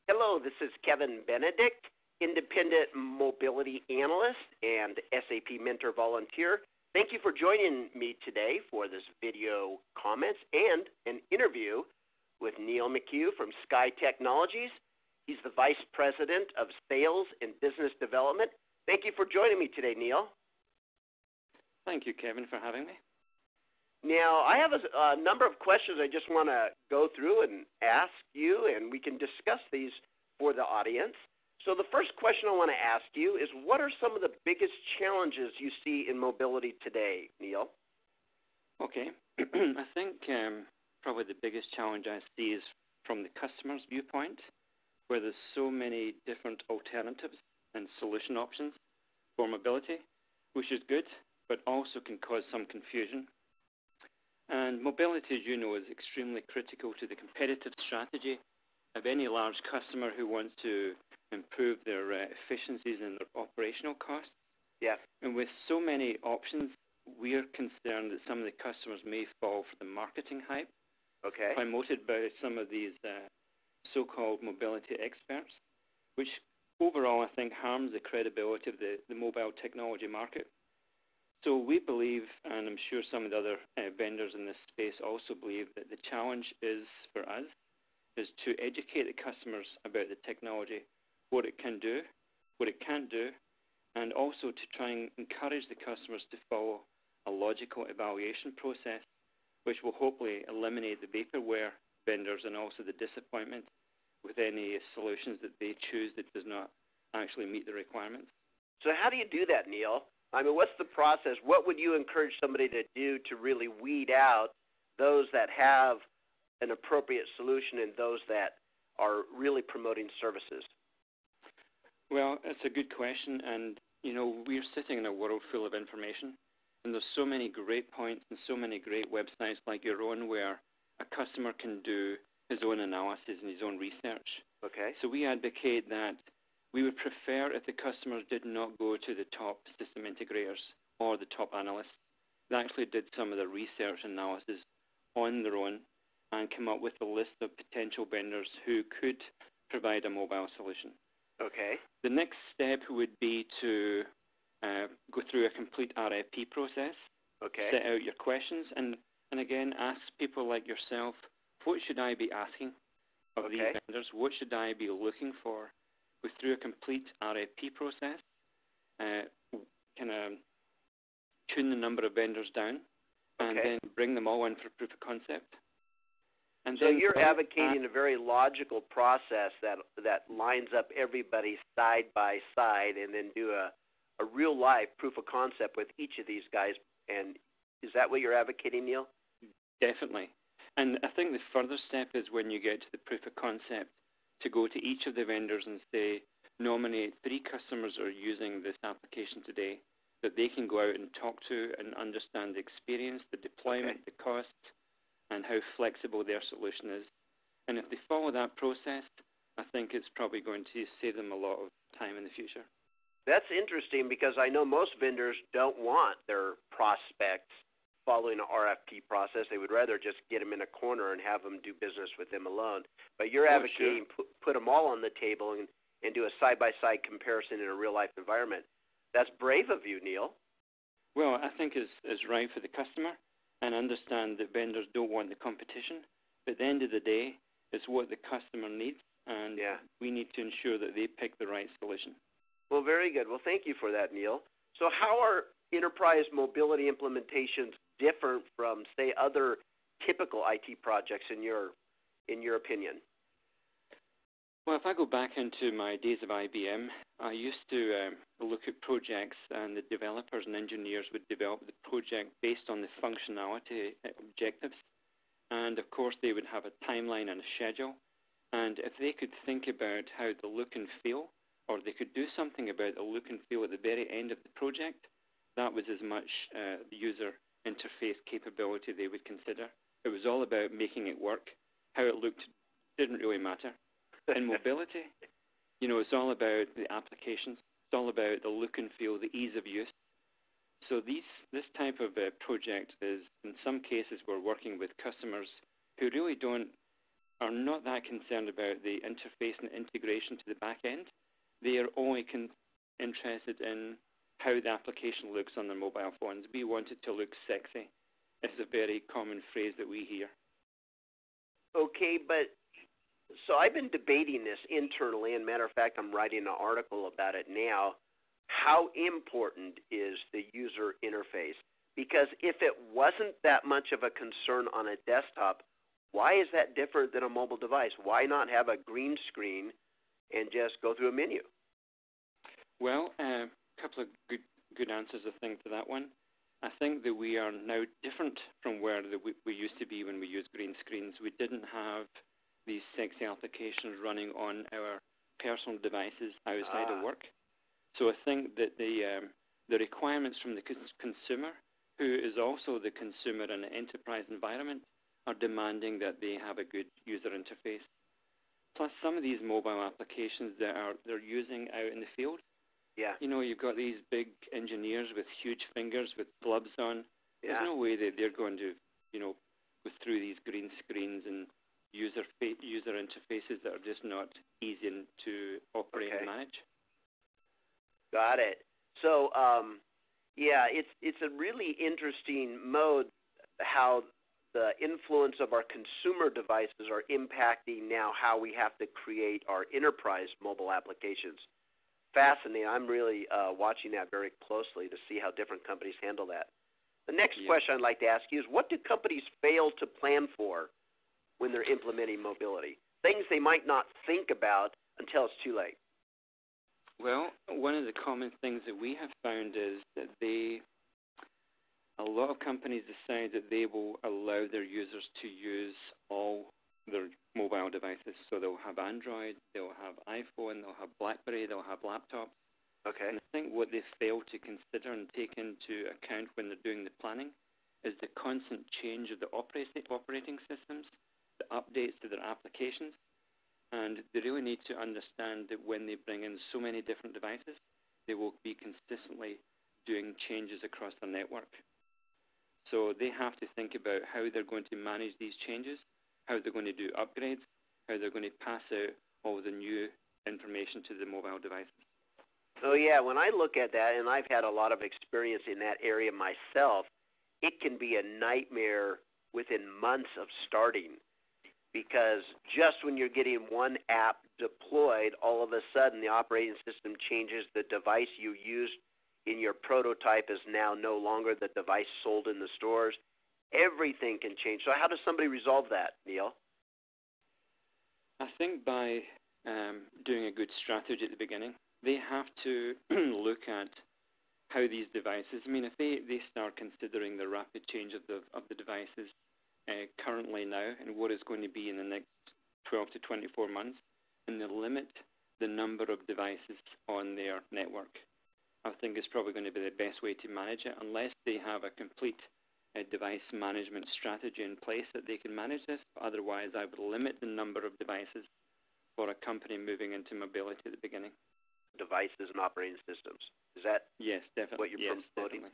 Hello, this is Kevin Benedict, Independent Mobility Analyst and SAP Mentor Volunteer. Thank you for joining me today for this video comments and an interview with Neil McHugh from Sky Technologies. He's the Vice President of Sales and Business Development. Thank you for joining me today, Neil. Thank you, Kevin, for having me. Now, I have a number of questions I just want to go through and ask you, and we can discuss these for the audience. So the first question I want to ask you is, what are some of the biggest challenges you see in mobility today, Neil? Okay. I think probably the biggest challenge I see is from the customer's viewpoint, where there's so many different alternatives and solution options for mobility, which is good, but also can cause some confusion. And mobility, as you know, is extremely critical to the competitive strategy of any large customer who wants to improve their efficiencies and their operational costs. Yeah. And with so many options, we are concerned that some of the customers may fall for the marketing hype, promoted by some of these so-called mobility experts, which overall I think harms the credibility of the mobile technology market. So we believe, and I'm sure some of the other vendors in this space also believe, that the challenge is for us is to educate the customers about the technology, what it can do, what it can't do, and also to try and encourage the customers to follow a logical evaluation process, which will hopefully eliminate the vaporware vendors and also the disappointment with any solutions that they choose that does not actually meet the requirements. So how do you do that, Neil? I mean, what's the process? What would you encourage somebody to do to really weed out those that have an appropriate solution and those that are really promoting services? Well, it's a good question, and, you know, we're sitting in a world full of information, and there's so many great points and so many great websites like your own where a customer can do his own analysis and his own research. Okay. So we advocate that we would prefer if the customers did not go to the top system integrators or the top analysts. They actually did some of the research analysis on their own and come up with a list of potential vendors who could provide a mobile solution. Okay. The next step would be to go through a complete RFP process, set out your questions, and again, ask people like yourself, what should I be asking of these vendors? What should I be looking for? Go through a complete RFP process, kind of tune the number of vendors down, and then bring them all in for proof of concept. And so you're advocating a very logical process that lines up everybody side by side and then do a real-life proof of concept with each of these guys. And is that what you're advocating, Neil? Definitely. And I think the further step is when you get to the proof of concept, to go to each of the vendors and say, nominate 3 customers who are using this application today that they can go out and talk to and understand the experience, the deployment, the cost, and how flexible their solution is. And if they follow that process, I think it's probably going to save them a lot of time in the future. That's interesting because I know most vendors don't want their prospects following an RFP process. They would rather just get them in a corner and have them do business with them alone. But you're advocating put them all on the table and do a side-by-side comparison in a real-life environment. That's brave of you, Neil. Well, I think it's right for the customer and understand that vendors don't want the competition. But at the end of the day, it's what the customer needs, and we need to ensure that they pick the right solution. Well, very good. Well, thank you for that, Neil. So how are enterprise mobility implementations different from, say, other typical IT projects in your opinion? Well, if I go back into my days of IBM, I used to look at projects, and the developers and engineers would develop the project based on the functionality objectives. And, of course, they would have a timeline and a schedule. And if they could think about how the look and feel, or they could do something about the look and feel at the very end of the project, that was as much user interface capability they would consider. It was all about making it work. How it looked didn't really matter. In mobility, you know, it's all about the applications. It's all about the look and feel, the ease of use. So this type of project is, in some cases, we're working with customers who really don't are not that concerned about the interface and integration to the back end. They are only interested in how the application looks on their mobile phones. We want it to look sexy. It's a very common phrase that we hear. Okay, but so I've been debating this internally, and matter of fact, I'm writing an article about it now. How important is the user interface? Because if it wasn't that much of a concern on a desktop, why is that different than a mobile device? Why not have a green screen and just go through a menu? Well, a couple of good answers, I think, to that one. I think that we are now different from where we used to be when we used green screens. We didn't have these sexy applications running on our personal devices outside of work. So I think that the requirements from the consumer, who is also the consumer in an enterprise environment, are demanding that they have a good user interface. Plus, some of these mobile applications that they're using out in the field, you've got these big engineers with huge fingers with gloves on. There's no way that they're going to, go through these green screens and user interfaces that are just not easy to operate and manage. Got it. So, it's a really interesting mode how the influence of our consumer devices are impacting now how we have to create our enterprise mobile applications. Fascinating. I'm really watching that very closely to see how different companies handle that. The next question I'd like to ask you is, what do companies fail to plan for when they're implementing mobility? Things they might not think about until it's too late. Well, one of the common things that we have found is that a lot of companies decide that they will allow their users to use all their mobile devices. So they'll have Android, they'll have iPhone, they'll have BlackBerry, they'll have laptops. Okay. And I think what they fail to consider and take into account when they're doing the planning is the constant change of the operating systems, the updates to their applications. And they really need to understand that when they bring in so many different devices, they will be consistently doing changes across the network. So they have to think about how they're going to manage these changes, how they're going to do upgrades, how they're going to pass out all the new information to the mobile devices. Oh, yeah. When I look at that, and I've had a lot of experience in that area myself, it can be a nightmare within months of starting. Because just when you're getting one app deployed, all of a sudden the operating system changes. The device you used in your prototype is now no longer the device sold in the stores. Everything can change. So how does somebody resolve that, Neil? I think by doing a good strategy at the beginning. They have to look at how these devices, if they start considering the rapid change of the devices currently now and what is going to be in the next 12 to 24 months, and they limit the number of devices on their network, I think it's probably going to be the best way to manage it, unless they have a complete device management strategy in place that they can manage this. Otherwise, I would limit the number of devices for a company moving into mobility at the beginning. Devices and operating systems. Is that yes, definitely. what you're promoting? Definitely.